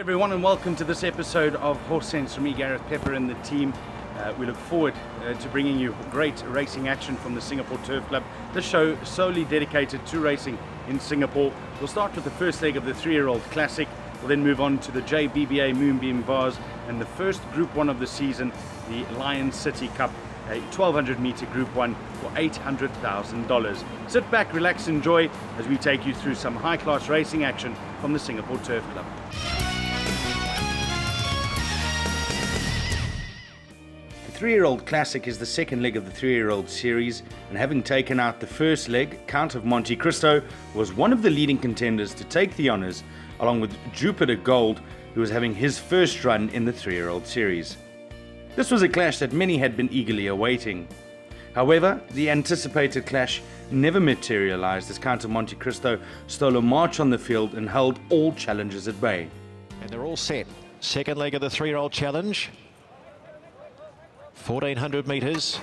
Hello everyone and welcome to this episode of Horse Sense from me, Gareth Pepper, and the team. We look forward to bringing you great racing action from the Singapore Turf Club. This show solely dedicated to racing in Singapore. We'll start with the first leg of the 3-year-old classic. We'll then move on to the JBBA Moonbeam Vase and the first Group 1 of the season, the Lion City Cup, a 1200 meter Group 1 for $800,000. Sit back, relax, enjoy as we take you through some high-class racing action from the Singapore Turf Club. The 3-year-old classic is the second leg of the 3-year-old series, and having taken out the first leg, Countofmontecristo was one of the leading contenders to take the honours, along with Jupiter Gold, who was having his first run in the 3-year-old series. This was a clash that many had been eagerly awaiting. However, the anticipated clash never materialised as Countofmontecristo stole a march on the field and held all challengers at bay. And they're all set. Second leg of the 3-year-old challenge. 1400 metres,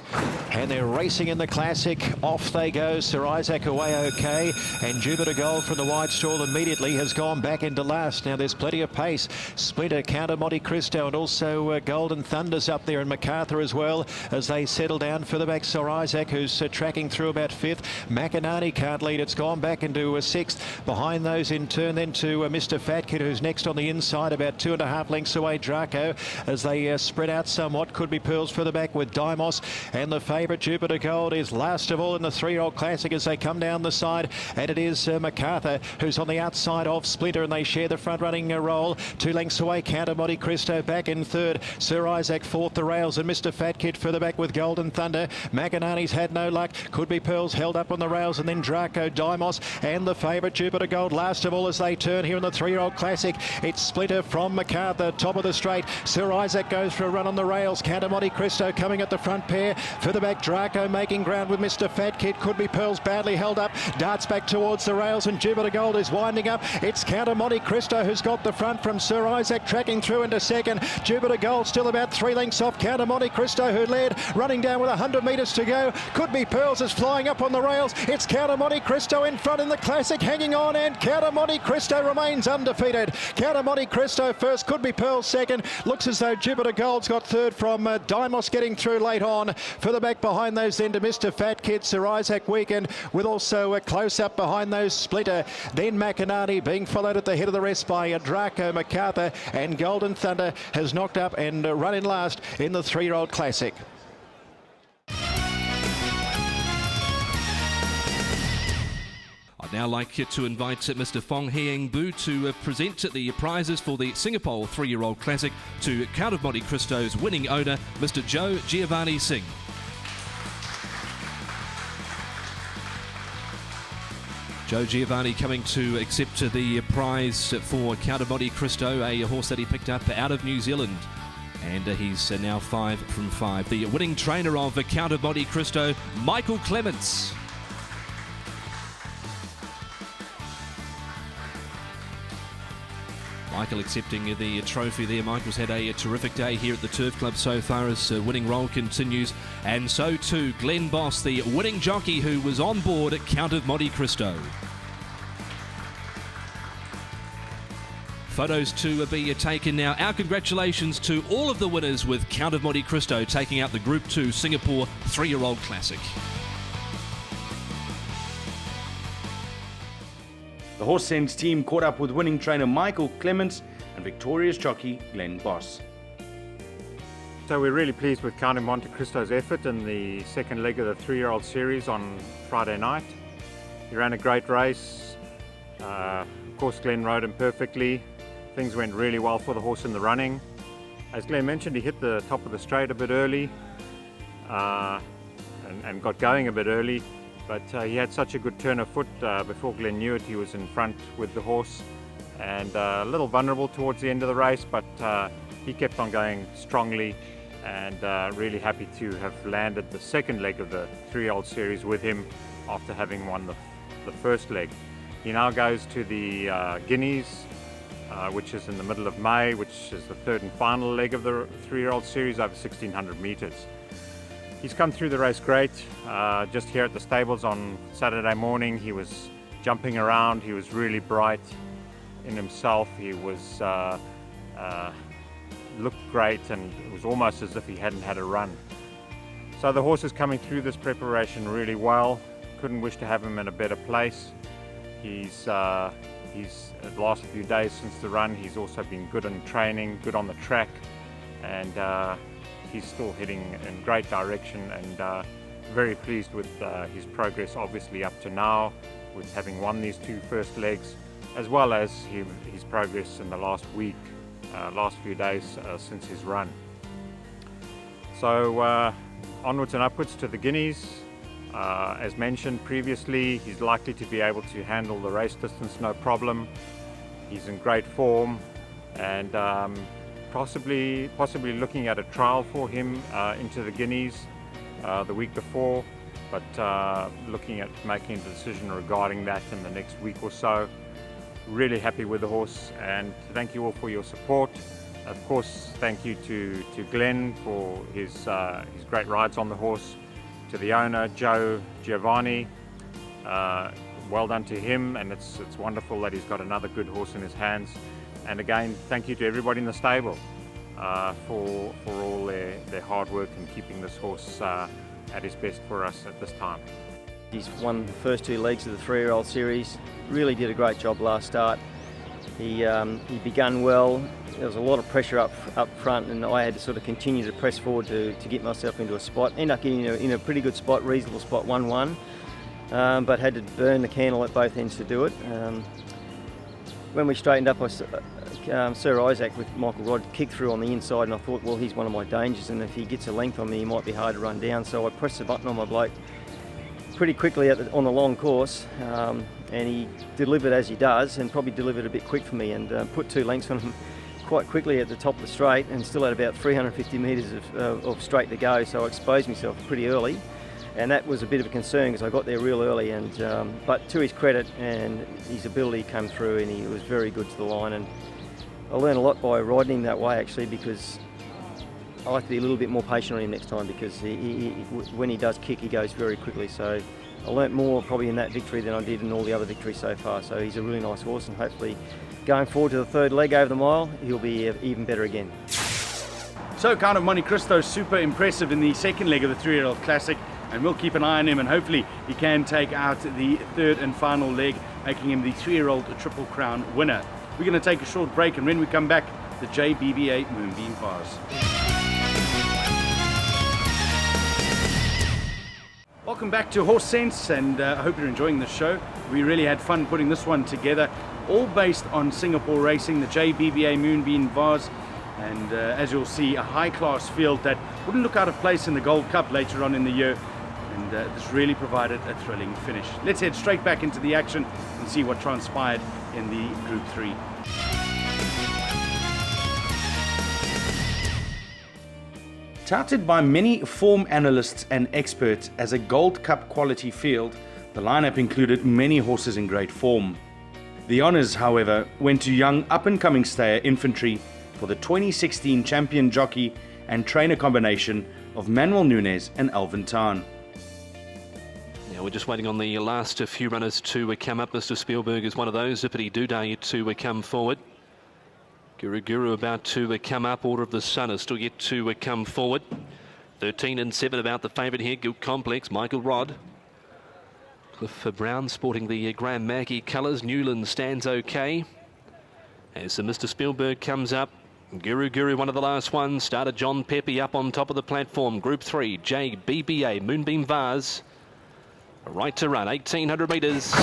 and they're racing in the classic. Off they go. Sir Isaac away okay, and Jupiter Gold from the wide stall immediately has gone back into last. Now there's plenty of pace. Splinter, Countofmontecristo, and also Golden Thunder's up there, and MacArthur as well as they settle down further back. Sir Isaac, who's tracking through about 5th. Macanani can't lead. It's gone back into 6th. Behind those in turn then to Mr. Fat Kid, who's next on the inside, about 2.5 lengths away. Draco, as they spread out somewhat. Could be Pearls for the back with Dimos, and the favourite Jupiter Gold is last of all in the 3-year-old classic as they come down the side, and it is MacArthur who's on the outside of Splinter, and they share the front running role. 2 lengths away, Countofmontecristo back in 3rd, Sir Isaac 4th, the rails, and Mr. Fat Kid further back with Golden Thunder. Macanani's had no luck. Could be Pearls held up on the rails, and then Draco, Dimos, and the favourite Jupiter Gold last of all as they turn here in the 3-year-old classic. It's Splinter from MacArthur, top of the straight. Sir Isaac goes for a run on the rails. Countofmontecristo coming at the front pair. Further back, Draco making ground with Mr. Fat Kid. Could be Pearls badly held up. Darts back towards the rails, and Jupiter Gold is winding up. It's Countofmontecristo who's got the front from Sir Isaac, tracking through into second. Jupiter Gold still about 3 lengths off Countofmontecristo, who led, running down with 100 metres to go. Could be Pearls is flying up on the rails. It's Countofmontecristo in front in the classic, hanging on, and Countofmontecristo remains undefeated. Countofmontecristo first, could be Pearls second. Looks as though Jupiter Gold's got third from Dimos getting through late on. Further back behind those then to Mr. Fat Kid, Sir Isaac weakened, with also a close-up behind those Splinter. Then Macanani being followed at the head of the rest by Draco, MacArthur, and Golden Thunder has knocked up and run in last in the 3-year-old classic. I'd now like to invite Mr. Fong Hieng Bu to present the prizes for the Singapore 3-year-old classic to Countofmontecristo's winning owner, Mr. Joe Giovanni Singh. Joe Giovanni coming to accept the prize for Countofmontecristo, a horse that he picked up out of New Zealand. And he's now 5 from 5. The winning trainer of Countofmontecristo, Michael Clements. Michael accepting the trophy there. Michael's had a terrific day here at the Turf Club so far as winning role continues. And so too Glenn Boss, the winning jockey who was on board at Countofmontecristo. Photos to be taken now. Our congratulations to all of the winners with Countofmontecristo taking out the Group 2 Singapore 3-year-old classic. The Horse Sense team caught up with winning trainer Michael Clements and victorious jockey Glenn Boss. So we're really pleased with Countofmontecristo's effort in the second leg of the 3-year-old series on Friday night. He ran a great race. Of course, Glenn rode him perfectly. Things went really well for the horse in the running. As Glenn mentioned, he hit the top of the straight a bit early and got going a bit early. But he had such a good turn of foot before Glenn knew it. He was in front with the horse and a little vulnerable towards the end of the race, but he kept on going strongly, and really happy to have landed the second leg of the 3-year-old series with him after having won the first leg. He now goes to the Guineas, which is in the middle of May, which is the third and final leg of the 3-year-old series over 1600 meters. He's come through the race great. Just here at the stables on Saturday morning, he was jumping around. He was really bright in himself. He was looked great, and it was almost as if he hadn't had a run. So the horse is coming through this preparation really well. Couldn't wish to have him in a better place. He's the last few days since the run, he's also been good in training, good on the track, and he's still heading in great direction, and very pleased with his progress obviously up to now, with having won these 2 first legs, as well as his progress in the last week, last few days since his run. So onwards and upwards to the Guineas. As mentioned previously, he's likely to be able to handle the race distance no problem. He's in great form, and possibly looking at a trial for him into the Guineas the week before, but looking at making a decision regarding that in the next week or so. Really happy with the horse, and thank you all for your support. Of course, thank you to Glenn for his great rides on the horse, to the owner, Joe Giovanni. Well done to him, and it's wonderful that he's got another good horse in his hands. And again, thank you to everybody in the stable for all their hard work in keeping this horse at his best for us at this time. He's won the first 2 legs of the 3-year-old series. Really did a great job last start. He began well. There was a lot of pressure up front, and I had to sort of continue to press forward to get myself into a spot. Ended up getting in a pretty good spot, reasonable spot, 1-1, but had to burn the candle at both ends to do it. When we straightened up, Sir Isaac with Michael Rod kicked through on the inside, and I thought, well, he's one of my dangers, and if he gets a length on me, he might be hard to run down. So I pressed the button on my bloke pretty quickly on the long course, and he delivered as he does, and probably delivered a bit quick for me, and put 2 lengths on him quite quickly at the top of the straight, and still had about 350 metres of straight to go. So I exposed myself pretty early, and that was a bit of a concern because I got there real early. And but to his credit and his ability came through, and he was very good to the line. And I learned a lot by riding him that way, actually, because I like to be a little bit more patient on him next time, because when he does kick, he goes very quickly. So I learnt more probably in that victory than I did in all the other victories so far. So he's a really nice horse, and hopefully going forward to the 3rd leg over the mile, he'll be even better again. So Countofmontecristo, super impressive in the 2nd leg of the 3-year-old classic, and we'll keep an eye on him, and hopefully he can take out the 3rd and final leg, making him the 3-year-old Triple Crown winner. We're going to take a short break, and when we come back, the JBBA Moonbeam Vase. Welcome back to Horse Sense, and I hope you're enjoying the show. We really had fun putting this one together, all based on Singapore racing, the JBBA Moonbeam Vase, and as you'll see, a high-class field that wouldn't look out of place in the Gold Cup later on in the year, and this really provided a thrilling finish. Let's head straight back into the action and see what transpired in the Group 3. Touted by many form analysts and experts as a Gold Cup quality field, the lineup included many horses in great form. The honours, however, went to young up-and-coming stayer Infantry for the 2016 champion jockey and trainer combination of Manoel Nunes and Alvin Tan. Now we're just waiting on the last few runners to come up. Mr. Spielberg is one of those. Zippity Doodah yet to come forward. Guru about to come up. Order of the Sun is still yet to come forward. 13 and 7 about the favourite here. Guilt Complex, Michael Rod. Cliff Brown sporting the Graham Mackey colours. Newland stands okay. As the Mr. Spielberg comes up. Guru, one of the last ones. Started John Pepe up on top of the platform. Group 3, JBBA, Moonbeam Vase. Right to run, 1,800 metres.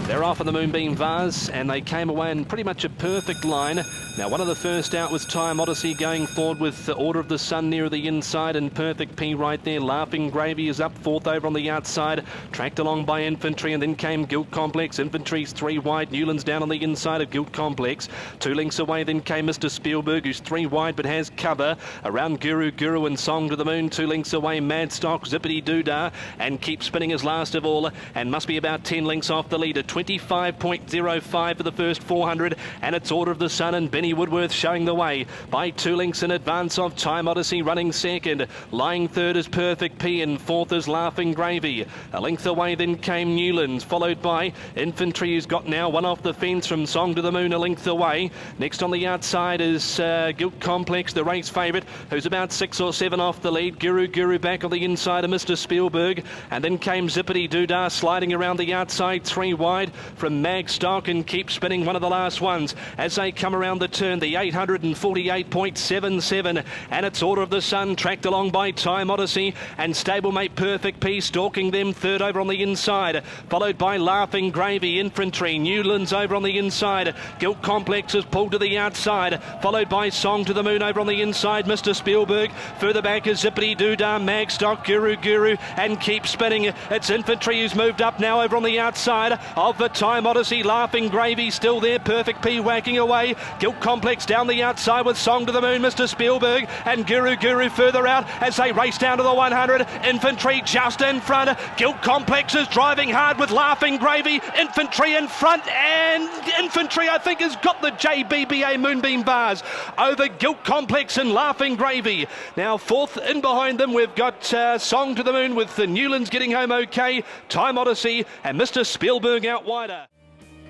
They're off in the Moonbeam Vase, and they came away in pretty much a perfect line. Now, one of the first out was Time Odyssey going forward with the Order of the Sun near the inside, and Perfect P right there. Laughing Gravy is up 4th over on the outside, tracked along by Infantry, and then came Guilt Complex. Infantry's 3 wide, Newland's down on the inside of Guilt Complex. 2 lengths away, then came Mr. Spielberg, who's 3 wide but has cover. Around Guru and Song to the Moon. 2 lengths away, Mad Stock, Zippity Doodah, and Keep Spinning is last of all, and must be about 10 lengths off the leader. 25.05 for the first 400, and it's Order of the Sun and Benny Woodworth showing the way by 2 lengths in advance of Time Odyssey running second. Lying third is Perfect P, and fourth is Laughing Gravy. A length away then came Newlands, followed by Infantry, who's got now one off the fence from Song to the Moon, a length away. Next on the outside is Guilt Complex, the race favourite, who's about 6 or 7 off the lead. Guru back on the inside of Mr. Spielberg, and then came Zippity Doodah sliding around the outside, 3 wide from Magstock, and Keep Spinning, one of the last ones as they come around the turn. The 848.77, and it's Order of the Sun tracked along by Time Odyssey and stablemate Perfect P stalking them third over on the inside, followed by Laughing Gravy. Infantry, Newlands over on the inside. Guilt Complex is pulled to the outside, followed by Song to the Moon over on the inside. Mr. Spielberg, further back is Zippity Doodah, Magstock, Guru, and Keep Spinning. It's Infantry who's moved up now over on the outside of the Time Odyssey. Laughing Gravy still there, Perfect P whacking away. Guilt Complex down the outside with Song to the Moon, Mr. Spielberg, and Guru further out as they race down to the 100. Infantry just in front. Guilt Complex is driving hard with Laughing Gravy. Infantry in front, and Infantry I think has got the JBBA Moonbeam Vase over Guilt Complex and Laughing Gravy. Now fourth in behind them we've got Song to the Moon with the Newlands getting home okay, Time Odyssey and Mr. Spielberg out wider.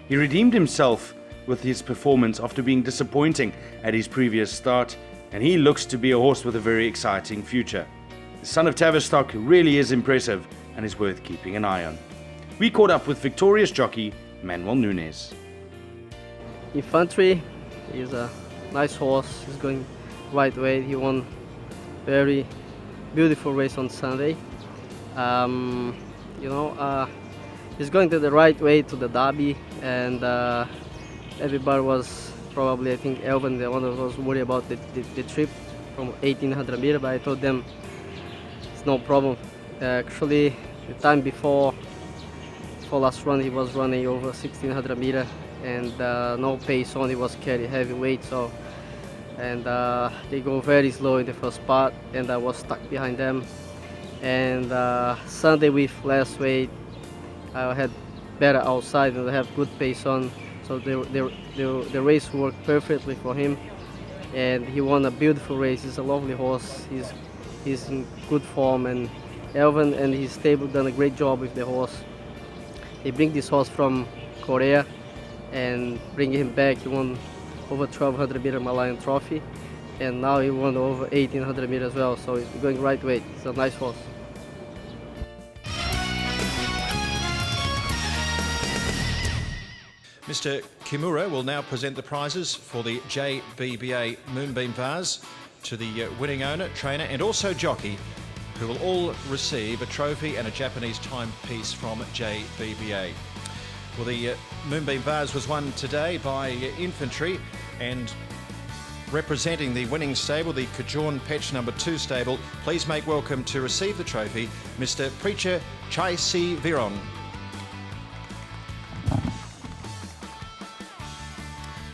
He redeemed himself with his performance after being disappointing at his previous start, and he looks to be a horse with a very exciting future. The son of Tavistock really is impressive and is worth keeping an eye on. We caught up with victorious jockey Manoel Nunes. Infantry is a nice horse. He's going right way. He won very beautiful race on Sunday. He's going to the right way to the Derby, and everybody was probably, I think Elvin, the one that was worried about the trip from 1800 meter, but I told them it's no problem. Actually, the time before last run, he was running over 1600 meter, and no pace on. He was carrying heavy weight, so they go very slow in the first part, and I was stuck behind them. And Sunday with less weight, I had better outside and I have good pace on, so the race worked perfectly for him, and he won a beautiful race. He's a lovely horse. He's in good form, and Elvin and his stable done a great job with the horse. They bring this horse from Korea and bring him back. He won over 1200 meter Malayan Trophy, and now he won over 1800 meter as well, so he's going right way. It's a nice horse. Mr. Kimura will now present the prizes for the JBBA Moonbeam Vase to the winning owner, trainer and also jockey, who will all receive a trophy and a Japanese timepiece from JBBA. Well, the Moonbeam Vase was won today by Infantry, and representing the winning stable, the Kajorn Petch number 2 stable, please make welcome to receive the trophy, Mr. Preacher Chai Si Viron.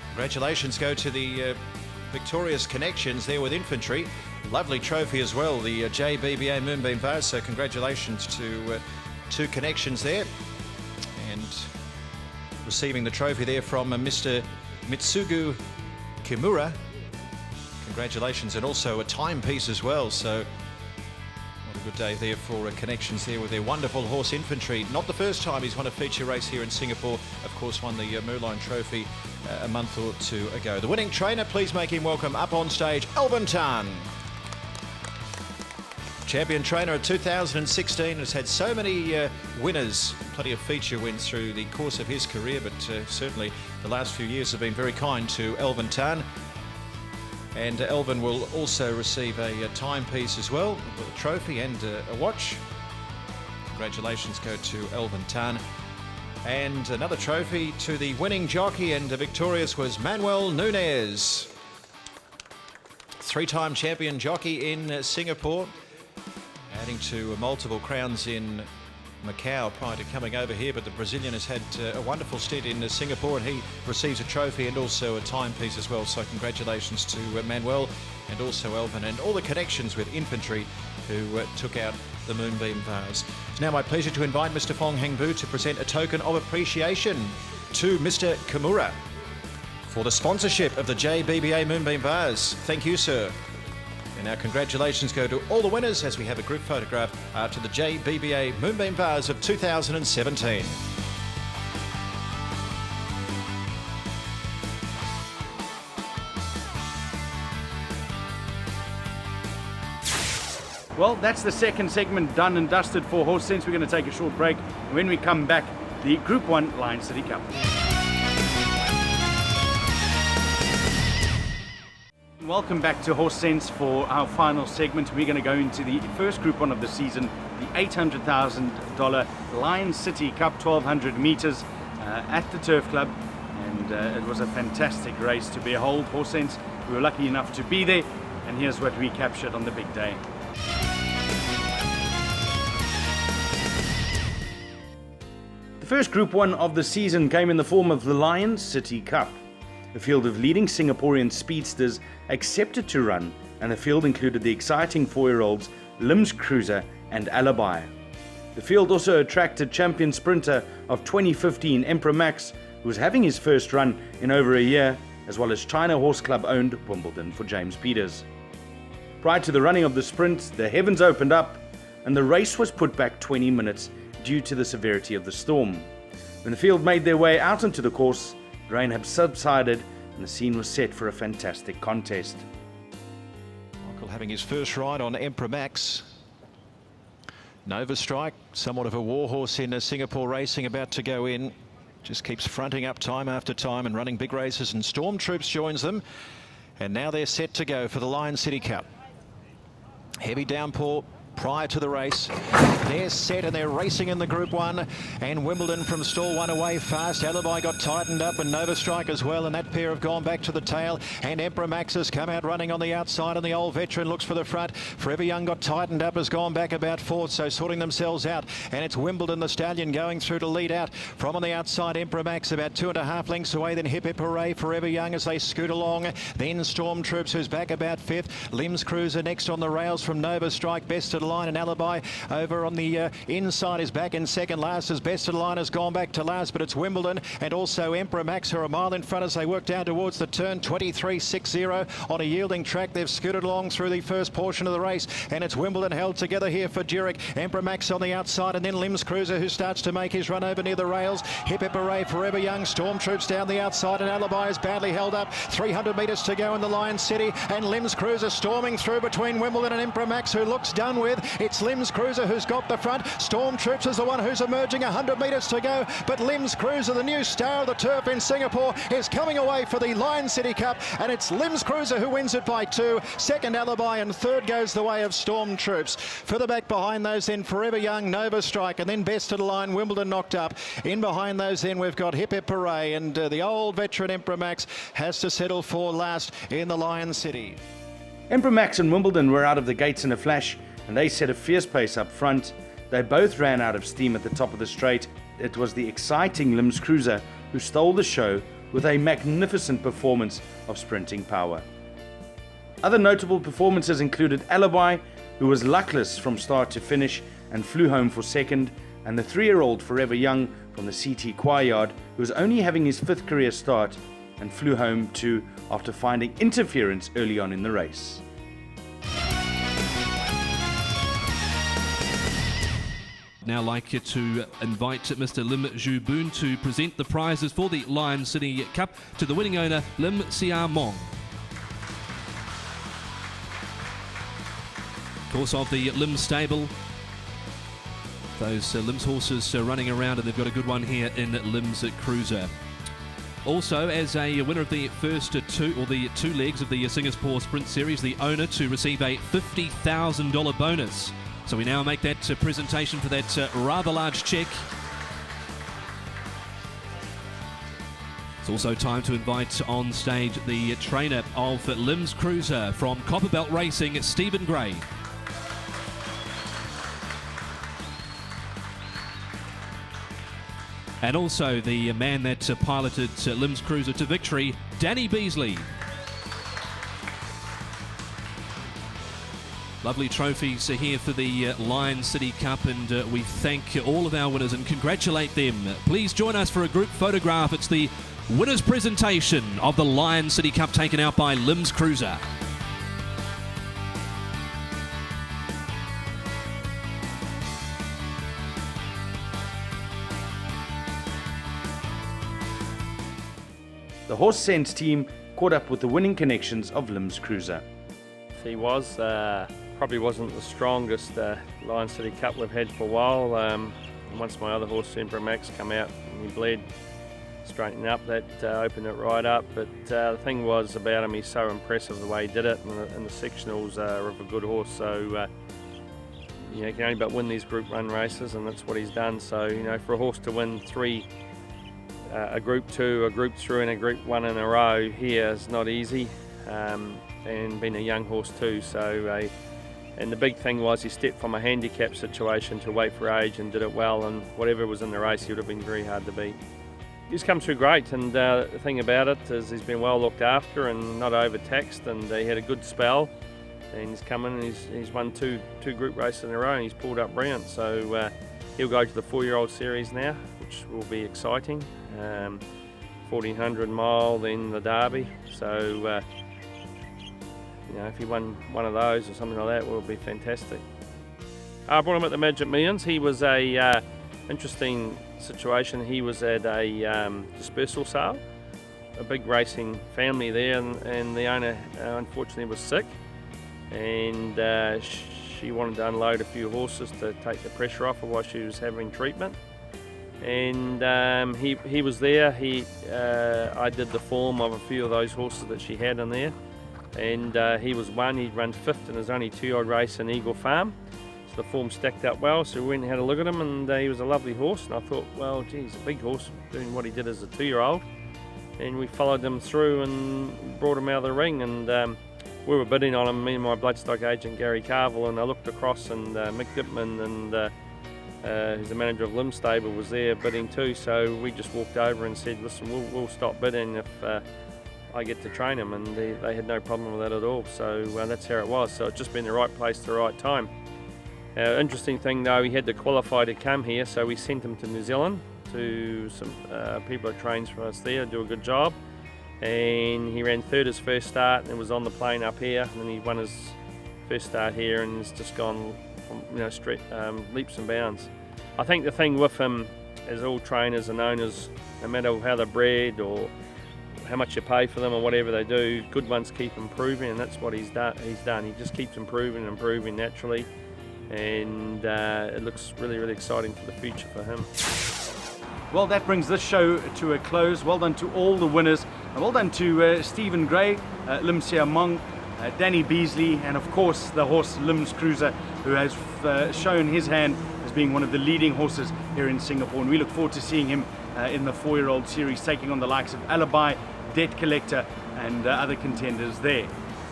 Congratulations go to the victorious connections there with Infantry. Lovely trophy as well, the JBBA Moonbeam Vase, so congratulations to 2 connections there. And receiving the trophy there from Mr. Mitsugu Kimura. Congratulations, and also a timepiece as well, so what a good day there for connections there with their wonderful horse Infantry. Not the first time he's won a feature race here in Singapore, of course won the Moorline Trophy a month or 2 ago. The winning trainer, please make him welcome up on stage, Alvin Tan. Champion trainer of 2016, has had so many winners, plenty of feature wins through the course of his career, but certainly the last few years have been very kind to Alvin Tan. And Elvin will also receive a timepiece as well, with a trophy and a watch. Congratulations go to Elvin Tan. And another trophy to the winning jockey, and victorious was Manoel Nunes. 3-time champion jockey in Singapore, adding to multiple crowns in Macau prior to coming over here, but the Brazilian has had a wonderful stint in Singapore, and he receives a trophy and also a timepiece as well. So congratulations to Manuel and also Elvin and all the connections with Infantry, who took out the Moonbeam Vase. It's now my pleasure to invite Mr. Fong Hengbu to present a token of appreciation to Mr. Kimura for the sponsorship of the JBBA Moonbeam Vase. Thank you, sir. And our congratulations go to all the winners as we have a group photograph to the JBBA Moonbeam Vase of 2017. Well, that's the second segment done and dusted for Horse Sense. We're going to take a short break. And when we come back, the Group 1 Lion City Cup. Welcome back to Horse Sense for our final segment. We're going to go into the first Group 1 of the season, the $800,000 Lion City Cup, 1,200 meters at the Turf Club. And it was a fantastic race to behold. Horse Sense, we were lucky enough to be there. And here's what we captured on the big day. The first Group 1 of the season came in the form of the Lion City Cup. A field of leading Singaporean speedsters accepted to run, and the field included the exciting 4-year-olds Limbs Cruiser and Alibi. The field also attracted champion sprinter of 2015 Emperor Max, who was having his first run in over a year, as well as China Horse Club owned Wimbledon for James Peters. Prior to the running of the sprint, the heavens opened up and the race was put back 20 minutes due to the severity of the storm. When the field made their way out onto the course, the rain had subsided and the scene was set for a fantastic contest. Michael having his first ride on Emperor Max. Nova Strike, somewhat of a warhorse in Singapore racing, about to go in. Just keeps fronting up time after time and running big races, and Stormtroops joins them. And now they're set to go for the Lion City Cup. Heavy downpour prior to the race. They're set and they're racing in the Group 1, and Wimbledon from stall 1 away fast. Alibi got tightened up, and Nova Strike as well, and that pair have gone back to the tail, and Emperor Max has come out running on the outside, and the old veteran looks for the front. Forever Young got tightened up, has gone back about 4th, so sorting themselves out, and it's Wimbledon the stallion going through to lead out. From on the outside, Emperor Max about 2.5 lengths away, then Hip Hip Hooray, Forever Young as they scoot along, then Stormtroops, who's back about 5th. Limbs Cruiser next on the rails from Nova Strike, Best of the Line, and Alibi over on the inside is back in second. Last as Best of the Line has gone back to last, but it's Wimbledon and also Emperor Max are a mile in front as they work down towards the turn. 23.60 on a yielding track. They've scooted along through the first portion of the race, and it's Wimbledon held together here for Jurek. Emperor Max on the outside, and then Limbs Cruiser, who starts to make his run over near the rails. Hip Hip Hooray, Forever Young, Stormtroops down the outside, and Alibi is badly held up. 300 metres to go in the Lion City, and Limbs Cruiser storming through between Wimbledon and Emperor Max, who looks done with. It's Limbs Cruiser who's got the front. Stormtroops is the one who's emerging. 100 metres to go, but Limbs Cruiser, the new star of the turf in Singapore, is coming away for the Lion City Cup, and it's Limbs Cruiser who wins it by 2. Second Alibi, and third goes the way of Stormtroops. Further back behind those then Forever Young, Nova Strike, and then Best of the Line, Wimbledon knocked up. In behind those then we've got Hip Hip Hooray, and the old veteran Emperor Max has to settle for last in the Lion City. Emperor Max and Wimbledon were out of the gates in a flash, and they set a fierce pace up front. They both ran out of steam at the top of the straight. It was the exciting Limbs Cruiser who stole the show with a magnificent performance of sprinting power. Other notable performances included Alibi, who was luckless from start to finish and flew home for second, and the 3-year-old Forever Young from the CT Choir Yard, who was only having his 5th career start and flew home too after finding interference early on in the race. Now like to invite Mr. Lim Zhu Boon to present the prizes for the Lion City Cup to the winning owner, Lim Sia Mong. Of course, of the Lim stable, those Limbs horses running around, and they've got a good one here in Limbs Cruiser. Also, as a winner of the first two legs of the Singapore Sprint Series, the owner to receive a $50,000 bonus. So we now make that presentation for that rather large cheque. It's also time to invite on stage the trainer of Limbs Cruiser from Copperbelt Racing, Stephen Gray. And also the man that piloted Limbs Cruiser to victory, Danny Beasley. Lovely trophies here for the Lion City Cup, and we thank all of our winners and congratulate them. Please join us for a group photograph. It's the winners' presentation of the Lion City Cup taken out by Limbs Cruiser. The Horse Sense team caught up with the winning connections of Limbs Cruiser. He was, probably wasn't the strongest Lion City Cup we've had for a while. Once my other horse, Emperor Max, come out and he bled, straightening up, that opened it right up. But the thing was about him, he's so impressive the way he did it, and the sectionals are of a good horse. So you know, you can only but win these group run races, and that's what he's done. So you know, for a horse to win three, a Group 2, a Group 3 and a Group 1 in a row here is not easy, and being a young horse too. So and the big thing was he stepped from a handicap situation to weight for age and did it well, and whatever was in the race he would have been very hard to beat. He's come through great, and the thing about it is he's been well looked after and not overtaxed, and he had a good spell, and he's come in and he's won two group races in a row, and he's pulled up brilliant. So he'll go to the 4-year-old series now, which will be exciting. 1400 mile, then the Derby. So you know, if he won one of those or something like that, it would be fantastic. I brought him at the Magic Millions. He was a interesting situation. He was at a dispersal sale, a big racing family there, and the owner unfortunately was sick, and she wanted to unload a few horses to take the pressure off her while she was having treatment. And he was there. I did the form of a few of those horses that she had in there, and he was one. He'd run 5th in his only 2-year-old race in Eagle Farm, so the form stacked up well. So we went and had a look at him, and he was a lovely horse. And I thought, well, geez, a big horse doing what he did as a 2-year-old. And we followed him through and brought him out of the ring, and we were bidding on him, me and my bloodstock agent Gary Carville, and I looked across, and Mick Dipman and who's the manager of Limb Stable was there bidding too. So we just walked over and said, listen, we'll stop bidding if I get to train him, and they had no problem with that at all. So that's how it was. So it's just been the right place at the right time. Interesting thing though, he had to qualify to come here, so we sent him to New Zealand to some people that trains for us there, do a good job, and he ran 3rd his first start and was on the plane up here, and then he won his first start here, and it's just gone straight leaps and bounds. I think the thing with him, as all trainers and owners, no matter how they're bred or how much you pay for them or whatever they do, good ones keep improving, and that's what he's done. He just keeps improving and improving naturally, and it looks really, really exciting for the future for him. Well, that brings this show to a close. Well done to all the winners, and well done to Stephen Gray, Lim Sia Mong, Danny Beasley, and of course the horse Limbs Cruiser, who has shown his hand as being one of the leading horses here in Singapore, and we look forward to seeing him in the 4-year-old series, taking on the likes of Alibi, Debt Collector, and other contenders there.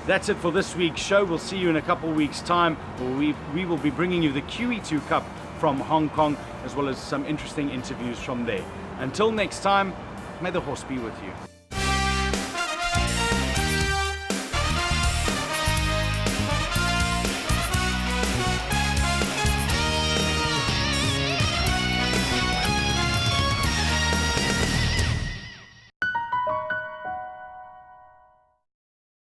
That's it for this week's show. We'll see you in a couple of weeks' time, where we will be bringing you the QE2 Cup from Hong Kong, as well as some interesting interviews from there. Until next time, may the horse be with you.